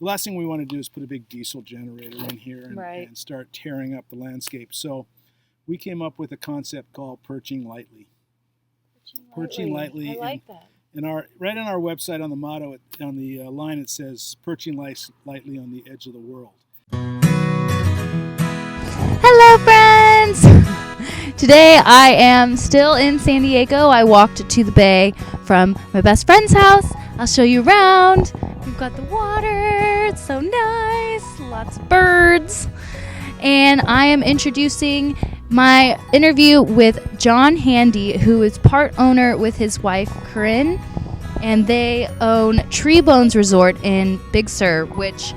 the last thing we want to do is put a big diesel generator in here Right. and start tearing up the landscape. So we came up with a concept called perching lightly. Perching lightly. I like that. Right on our website, on the motto, on the line, it says perching lightly on the edge of the world. Hello, friends! Today I am still in San Diego. I walked to the bay from my best friend's house. I'll show you around. We've got the water. It's so nice. Lots of birds. And I am introducing my interview with John Handy, who is part owner with his wife, Corinne. And they own Treebones Resort in Big Sur, which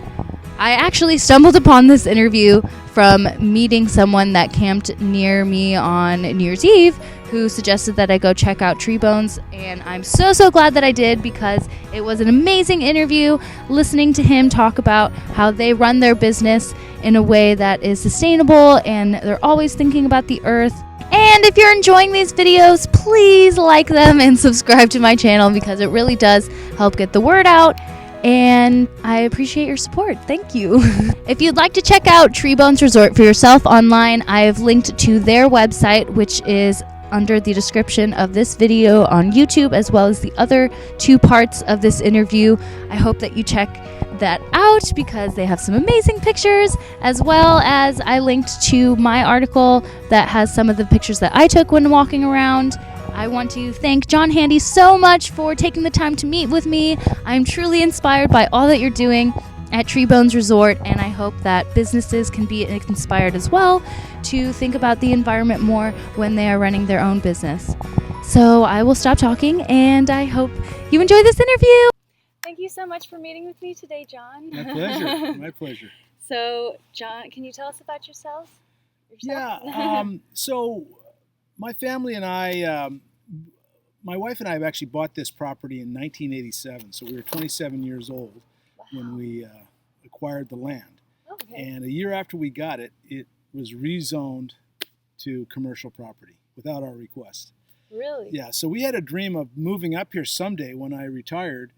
I actually stumbled upon this interview from meeting someone that camped near me on New Year's Eve who suggested that I go check out Treebones, and I'm so glad that I did because it was an amazing interview listening to him talk about how they run their business in a way that is sustainable and they're always thinking about the earth. And if you're enjoying these videos, please like them and subscribe to my channel because it really does help get the word out. And I appreciate your support. Thank you. If you'd like to check out Treebones Resort for yourself online, I have linked to their website, which is under the description of this video on YouTube, as well as the other two parts of this interview. I hope that you check that out because they have some amazing pictures, as well as I linked to my article that has some of the pictures that I took when walking around. I want to thank John Handy so much for taking the time to meet with me. I'm truly inspired by all that you're doing at Treebones Resort, and I hope that businesses can be inspired as well to think about the environment more when they are running their own business. So I will stop talking, and I hope you enjoy this interview. Thank you so much for meeting with me today, John. My pleasure. My pleasure. So, John, can you tell us about yourself? Yeah. So my family and I, my wife and I have actually bought this property in 1987. So we were 27 years old when we acquired the land. Okay. And a year after we got it, it was rezoned to commercial property without our request. Really? Yeah. So we had a dream of moving up here someday when I retired.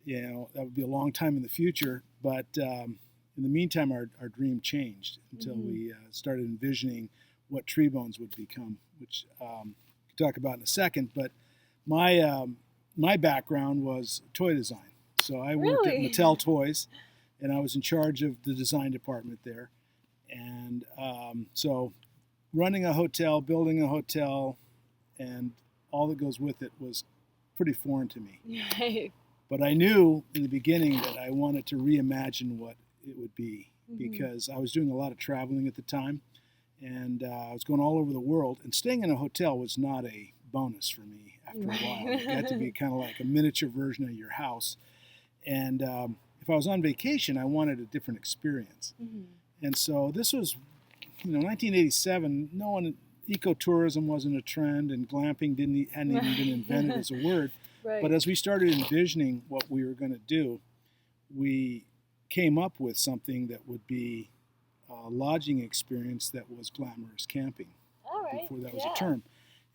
You know, that would be a long time in the future. But in the meantime, our dream changed until we started envisioning what Treebones would become, which we'll talk about in a second. But my background was toy design. So I worked at Mattel Toys, and I was in charge of the design department there. And so running a hotel, building a hotel, and all that goes with it was pretty foreign to me. Right. But I knew in the beginning that I wanted to reimagine what it would be because I was doing a lot of traveling at the time, and I was going all over the world, and staying in a hotel was not a bonus for me after a while. It had to be kind of like a miniature version of your house. And if I was on vacation, I wanted a different experience. And so this was, 1987. Ecotourism wasn't a trend, and glamping hadn't even been invented as a word. Right. But as we started envisioning what we were going to do, we came up with something that would be a lodging experience that was glamorous camping. All right. Before that was a term.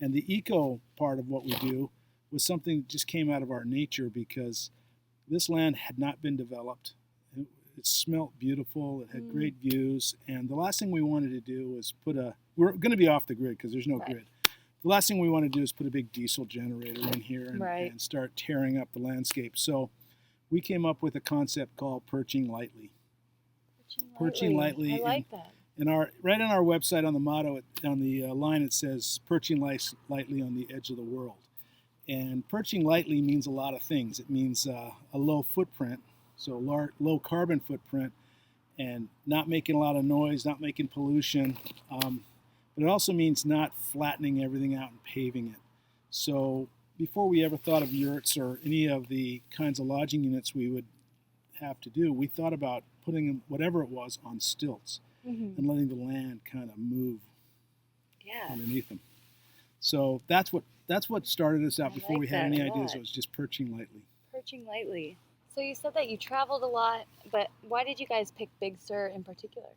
And the eco part of what we do was something that just came out of our nature because this land had not been developed. It smelt beautiful. It had great views. And the last thing we wanted to do was we're going to be off the grid because there's no grid. The last thing we want to do is put a big diesel generator in here and start tearing up the landscape. So we came up with a concept called perching lightly. Perching lightly. I like that. And right on our website, on the motto, on the line, it says perching lightly on the edge of the world. And perching lightly means a lot of things. It means a low footprint, so low carbon footprint, and not making a lot of noise, not making pollution. But it also means not flattening everything out and paving it. So before we ever thought of yurts or any of the kinds of lodging units we would have to do, we thought about putting whatever it was on stilts and letting the land kind of move underneath them. So that's what started us out before we had any ideas. It was just perching lightly. Perching lightly. So you said that you traveled a lot, but why did you guys pick Big Sur in particular?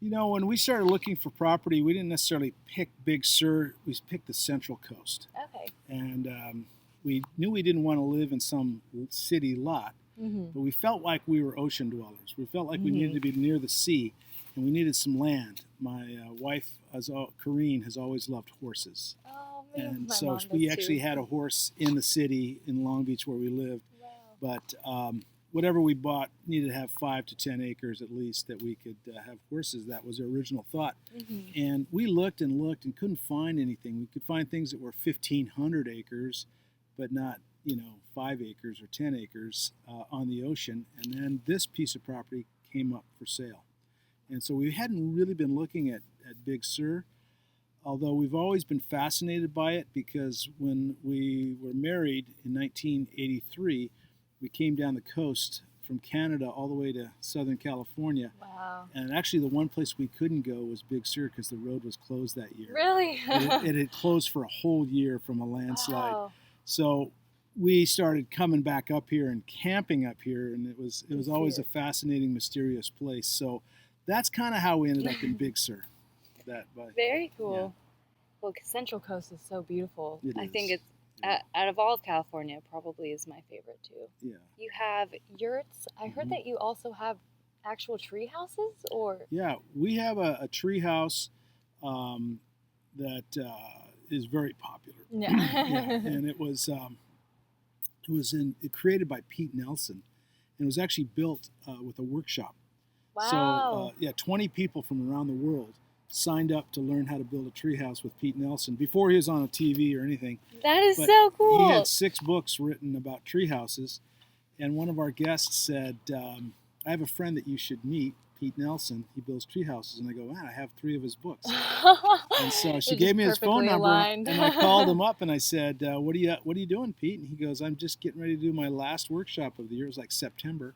When we started looking for property, we didn't necessarily pick Big Sur. We picked the Central Coast. Okay. And we knew we didn't want to live in some city lot. but we felt like we were ocean dwellers. We felt like we needed to be near the sea, and we needed some land. My wife, Corrine, has always loved horses. Oh, and so we actually had a horse in the city in Long Beach where we lived. Wow. But whatever we bought needed to have 5 to 10 acres at least that we could have horses. That was our original thought. And we looked and looked and couldn't find anything. We could find things that were 1,500 acres, but not 5 acres or 10 acres on the ocean. And then this piece of property came up for sale. And so we hadn't really been looking at Big Sur, although we've always been fascinated by it, because when we were married in 1983, we came down the coast from Canada all the way to Southern California. Wow. And actually the one place we couldn't go was Big Sur because the road was closed that year. Really? It had closed for a whole year from a landslide. Wow. So we started coming back up here and camping up here, and it was always a fascinating, mysterious place. So that's kind of how we ended up in Big Sur. Very cool. Yeah. Well, Central Coast is so beautiful. It I is. think it's out of all of California, probably is my favorite too. Yeah. You have yurts. I heard that you also have actual tree houses, or Yeah, we have a tree house that is very popular. Yeah. Yeah, and it was created by Pete Nelson, and it was actually built with a workshop. Wow. So 20 people from around the world signed up to learn how to build a tree house with Pete Nelson before he was on a TV or anything. That is But so cool. He had 6 books written about tree houses, and one of our guests said, I have a friend that you should meet, Pete Nelson. He builds tree houses. And I go, man, I have 3 of his books. And so she gave me his phone number, and I called him up and I said, what are you doing, Pete? And he goes, I'm just getting ready to do my last workshop of the year. It was like September.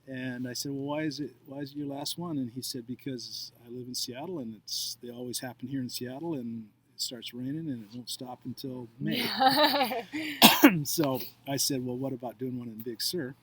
And I said, well, why is it your last one? And he said, because I live in Seattle, and they always happen here in Seattle, and it starts raining and it won't stop until May. So I said, well, what about doing one in Big Sur?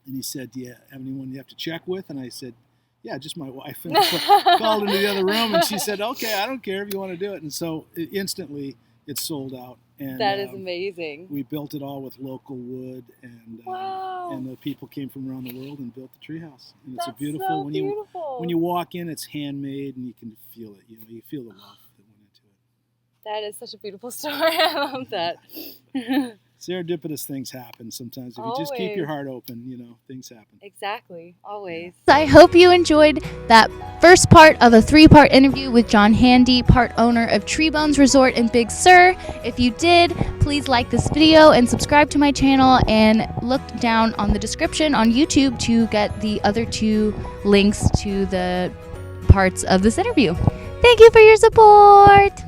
And he said, do you have anyone you have to check with? And I said, yeah, just my wife. And I called into the other room, and she said, okay, I don't care if you want to do it. And so instantly it sold out. And that is amazing. We built it all with local wood, and Wow. and the people came from around the world and built the treehouse. And it's That's a beautiful. so When beautiful. you walk in, it's handmade, and you can feel it. You feel the love that went into it. That is such a beautiful story. I love that. Serendipitous things happen sometimes. If you just keep your Always. heart open, things happen. Exactly. Always. I hope you enjoyed that first part of a 3-part interview with John Handy, part owner of Treebones Resort in Big Sur. If you did, please like this video and subscribe to my channel, and look down on the description on YouTube to get the other 2 links to the parts of this interview. Thank you for your support.